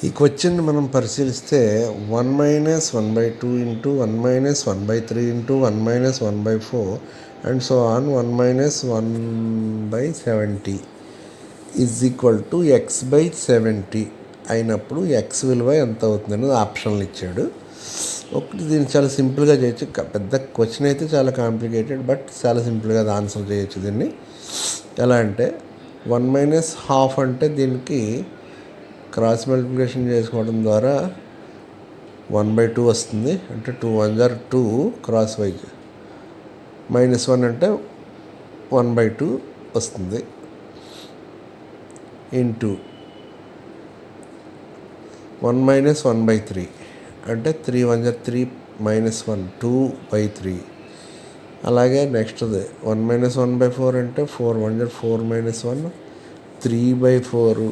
ఈ క్వశ్చన్ మనం పరిశీలిస్తే 1 - 1/2 into 1 - 1/3 into 1 - 1/4 and so on 1 - 1/70 is equal to x/70 అయినప్పుడు x విలువ ఎంత అవుతుందని ఆప్షన్లు ఇచ్చాడు. ఒకటి దీన్ని చాలా సింపుల్గా చేయొచ్చు. పెద్ద క్వశ్చన్ అయితే చాలా కాంప్లికేటెడ్, బట్ చాలా సింపుల్గా ఆన్సర్ చేయొచ్చు దీన్ని. ఎలా అంటే 1 - అంటే దీనికి క్రాస్ మల్టిప్లికేషన్ చేసుకోవడం ద్వారా 1/2 వస్తుంది. అంటే 2 × 1 = 2 క్రాస్ వైజ్, -1 అంటే 1/2 వస్తుంది. ఇంటూ 1 - 1/3 అంటే 3 × 1 = 3 -1 2/3. అలాగే నెక్స్ట్ది 1 - 1/4 అంటే 4 × 1 = 4 -1 3/4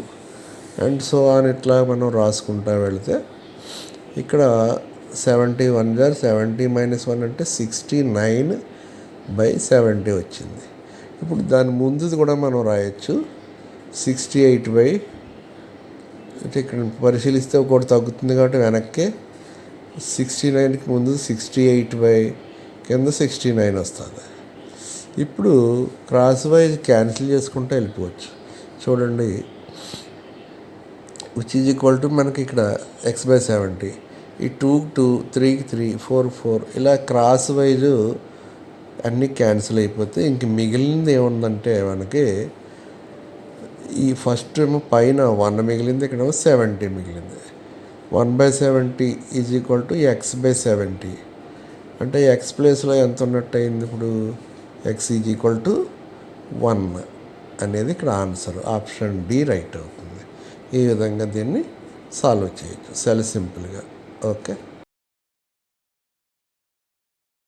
అండ్ సో ఆన్ ఇట్లా మనం రాసుకుంటా వెళితే ఇక్కడ 70 × 1 = 70 -1 అంటే 69/70 వచ్చింది. ఇప్పుడు దాని ముందుది కూడా మనం రాయొచ్చు 68 అంటే ఇక్కడ పరిశీలిస్తే ఒకటి తగ్గుతుంది కాబట్టి వెనక్కి 69కి ముందు 68 కింద 69 వస్తుంది. ఇప్పుడు క్రాస్ వైజ్ క్యాన్సిల్ చేసుకుంటూ వెళ్ళిపోవచ్చు. చూడండి, విచ్ ఈజ్ ఈక్వల్ టు మనకి ఇక్కడ x/70, ఈ 2కి 2 3కి 3 4 4 ఇలా క్రాస్ వైజ్ అన్నీ క్యాన్సిల్ అయిపోతే ఇంక మిగిలింది ఏముందంటే మనకి ఈ ఫస్ట్ ఏమో పైన 1 మిగిలింది, ఇక్కడేమో 70 మిగిలింది. 1/70 ఈజ్ ఈక్వల్ టు x/70 అంటే x ప్లేస్లో ఎంత ఉన్నట్టు అయింది ఇప్పుడు? x ఈజ్ ఈక్వల్ టు 1 అనేది ఇక్కడ ఆన్సర్. ఆప్షన్ డి రైట్ అవుతుంది. ఈ విధంగా దీన్ని సాల్వ్ చేయొచ్చు చాలా సింపుల్గా. ఓకే.